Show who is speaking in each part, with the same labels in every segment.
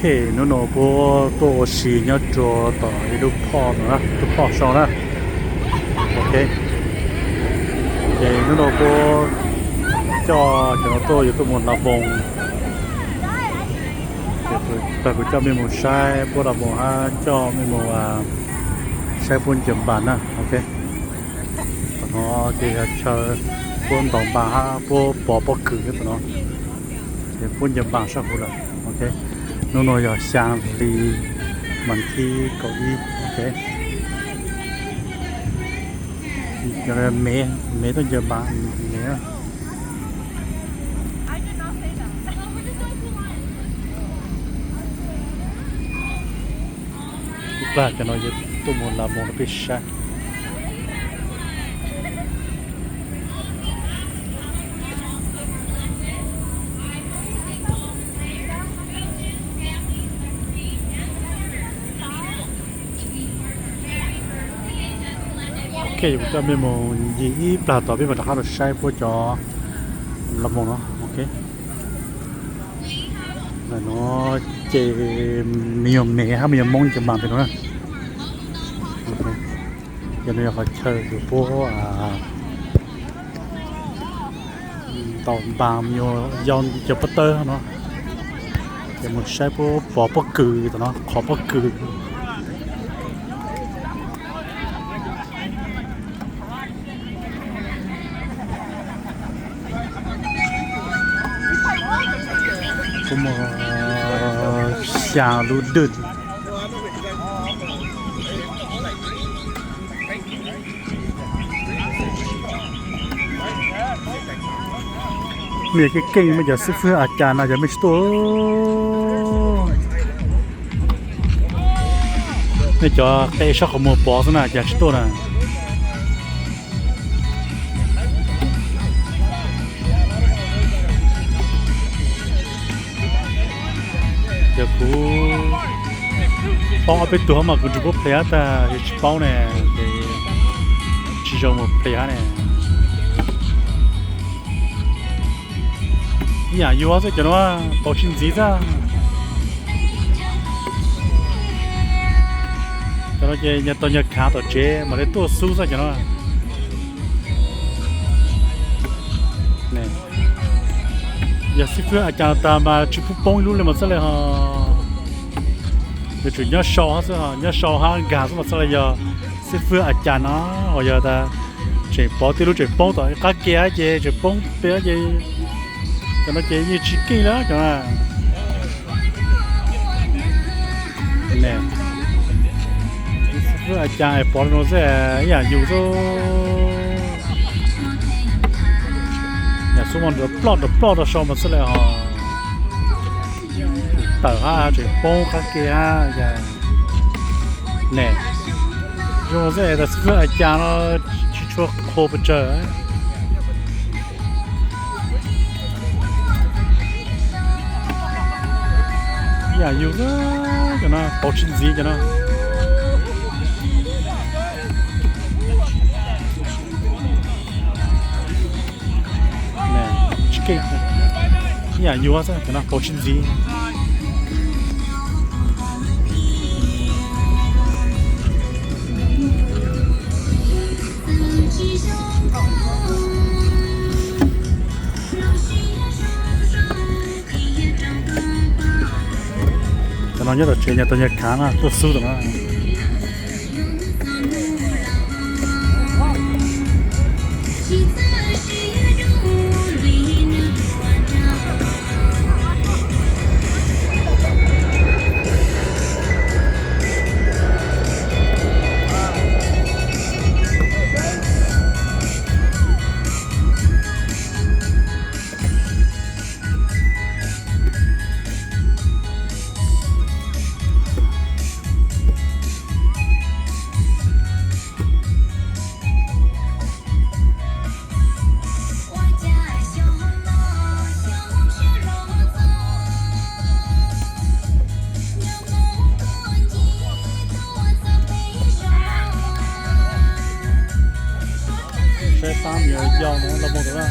Speaker 1: nó nó bố tô xì nhớ cho tỏi lúc phò nữa lúc phò sau đó ok thì nó nó bố cho nó tôi tôi muốn là bông tại vì cho mình một sai bố là bông ha cho mình một sai phun chấm bàn á ok nó thì chờ phun tổng bà ha bố bỏ cử cái tụi nó thì phun chấm bàn sao rồi ok nó nói là sang thì mình khi có đi ok cho nên mẹ tôi giờ bạn mẹ là cho nó giờ tôi muốn làm một cái pizza ok chúng ta mới một gì là tao biết mà đã được sai của cho làm một nó ok là nó chè nhiều mẹ hay nhiều món cho bạn thì nó ok cho nên phải chơi được phố tàu bàm nhiều dọn cho butter nó thì một sai phố bỏ bất cứ tụi nó khó bất cứ cũng xả lúa đứt cái kênh bây giờ sư phụอาจารย์อาจจะไม่ตัวนี่จะเตะช็อกของมือปอสนะจะตัวนะจะกูป้องเอาไปตัวมากูจะพูดเพลย์แต่จะป้องเนี่ยจะจะมือเพลย์เนี่ย呀，有啊，这叫什保鲜纸噻，叫那些人多人看到这，没得多收噻，叫那，呢，也是说阿家大嘛，去不帮路了嘛，这里哈，就主要烧哈是哈，要烧哈干什么这里呀，是说阿家呢，我要的，这包的路这包到，他给阿姐这帮别阿姐。cho nó chế như chicken đó cho nó nè cái chai bỏ nó sẽ nhà dù cho nhà số một được plot đó sau mà sẽ là họ tờ ha chỉ bông khác kia ha nè rồi sẽ là cái chai nó chỉ cho khô bự trời呀，有个叫那保鲜纸叫那，呢，这个呀有啊，叫那保鲜纸。nó nhớ là chuyện nhà tôi nhớ khá là tôi sưu rồi mà sẽ tam giờ dầu nữa là một đó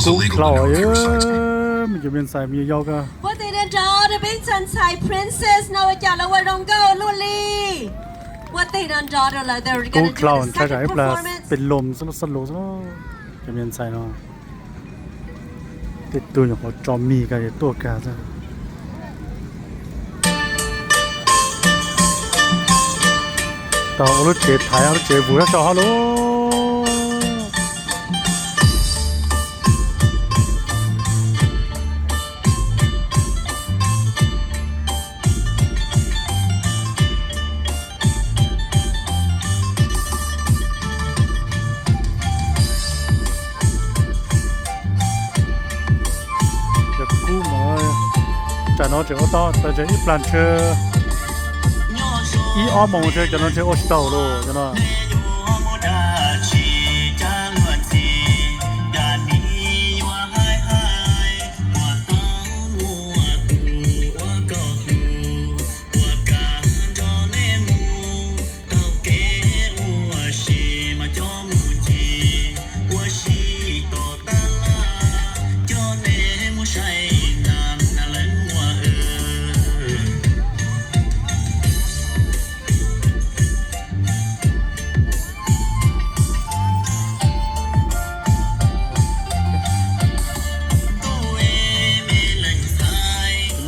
Speaker 2: Vehicles illegal under a pure-sized.
Speaker 1: มันจะเป็นสายมียอกอะ
Speaker 3: What did the daughter be Thai princess now at Yalawarongo Luli? What they done daughter like they're
Speaker 1: กู
Speaker 3: gonna
Speaker 1: คลาว
Speaker 3: do
Speaker 1: น์
Speaker 3: the
Speaker 1: ใช่ไหม
Speaker 3: second
Speaker 1: ปลา
Speaker 3: performance?
Speaker 1: เป็นลมสลบซะจะเป็นสายเนาะติดตัวอย่างของจอมมีกับตัวกาซะต่อรถเจ็บถ่ายรถเจ็บบุญจอฮัลโหลจะน้องจะเอาต่อแต่จะอีปลันเชอร์อีอ้อมองเชอร์จะน้องจะโอชิโต้โลจะน้อง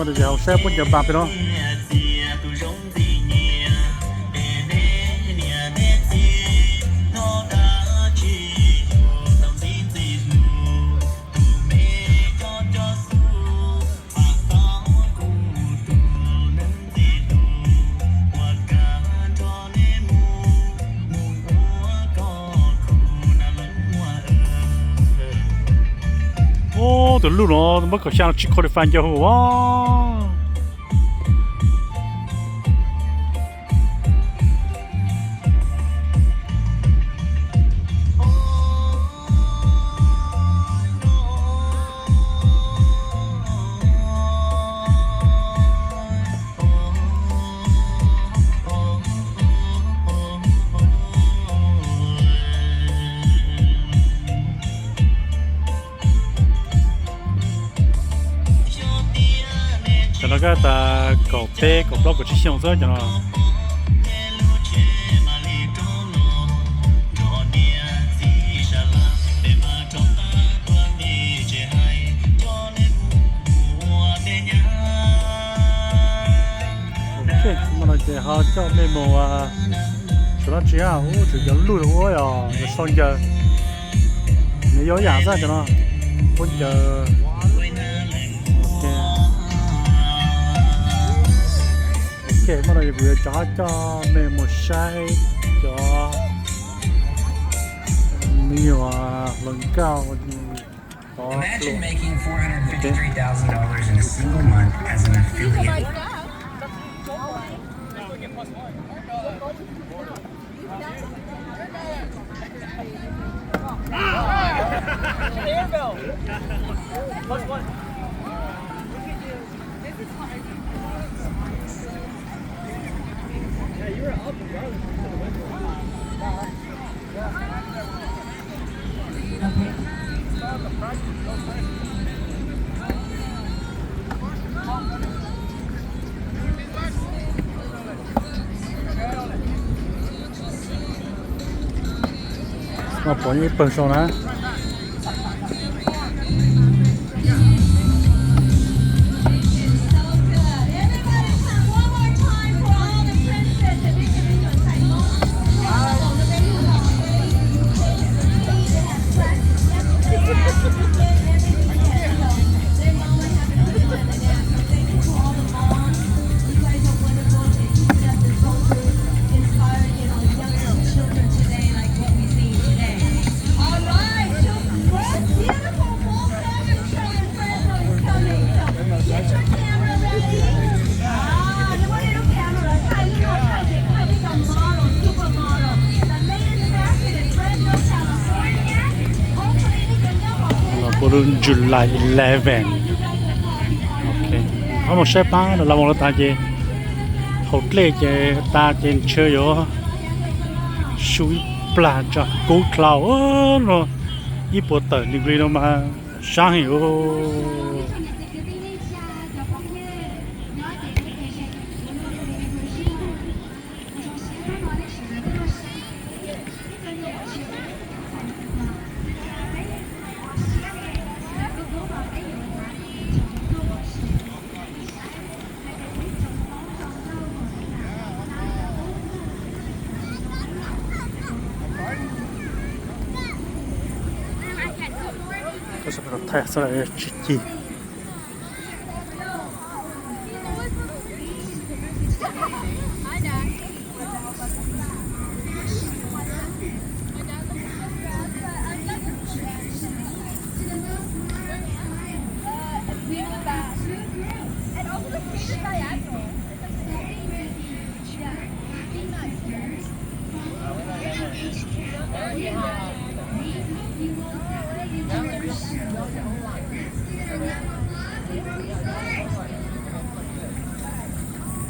Speaker 1: มันจะเอาแซ่บพุ่นจะบาปไปเนาะตัวลูกเนาะมันก็ช่างชิคอร์ฟันเยอะหัวแล้วก็ตากบเป้กบล็อกกับชิชิองเซอร์จังเนาะโอเคมันจะหาเจ้าไม่มัว除了这样我这个路的我呀要上个没有颜色的呢我就mà nó vừa cho mẹ một sai cho nhiều lần cao
Speaker 4: Imagine making $453,000 in a single month as an affiliate.
Speaker 1: mà bỏ những phần sau đó Burun July 11 ok có một xe ba là một ta gì hậu lệ gì ta trên chơi yo suy plan cho cố cloud nó ít bộ tờ degree đâu mà sáng hiểu 그래서 타야서라 치기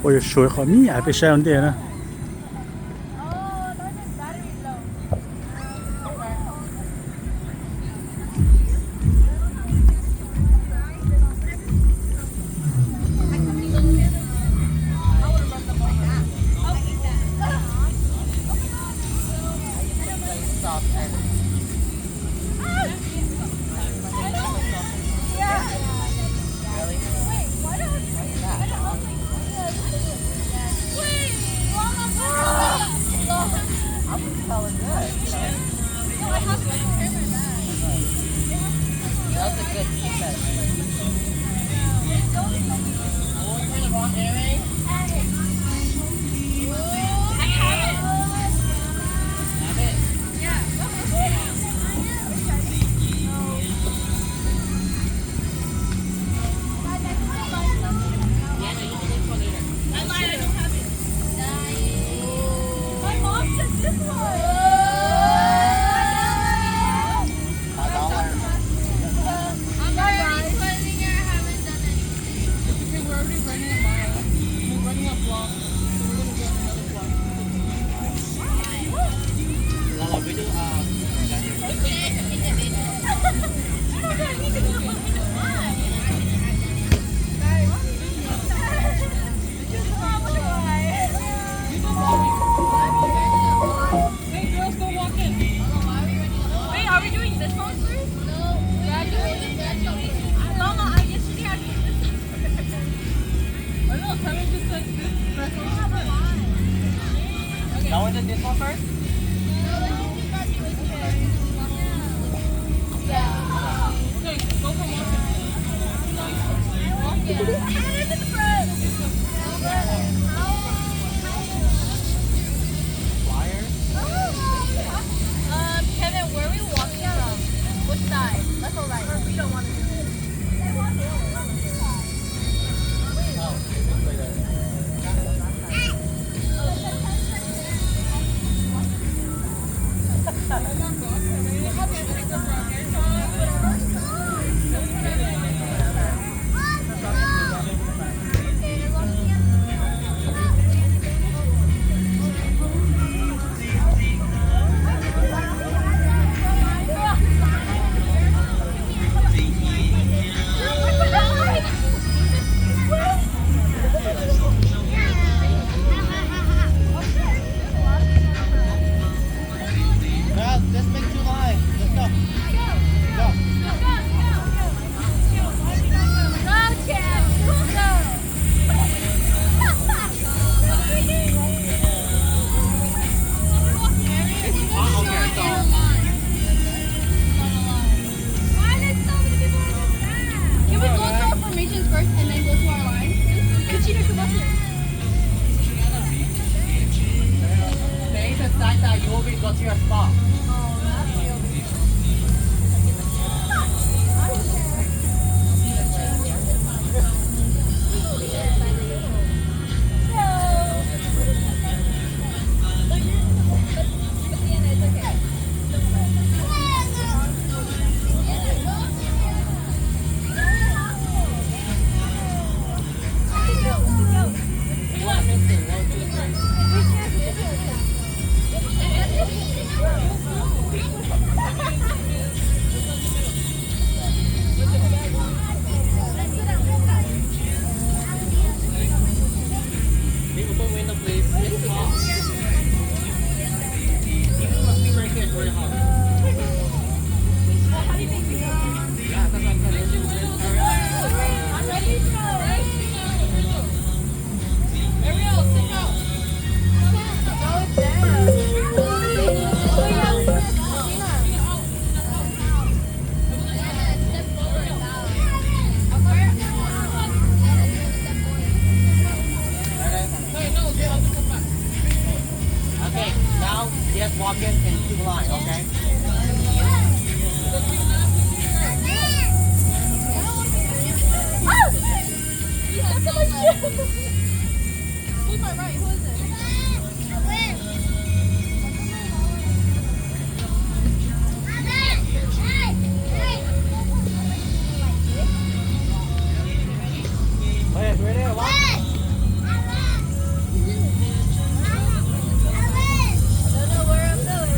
Speaker 1: ôi suối khó mi ai phải xem thế nữa
Speaker 2: Y'all want to do this one first?
Speaker 5: Kevin, where are we walking from? Which side? Left or right? We don't want to do it.
Speaker 2: Let's make two lines. Let's go. Go.
Speaker 5: Go, Chad! Go! Can we go to our formations first and then go to our line? Cheater, come up here.
Speaker 2: Stay beside that. You will be go to your spot. just walk into the line, okay?
Speaker 5: Who's my right? Who is it?
Speaker 2: Okay, ready? Walk.
Speaker 5: I don't know where I'm going.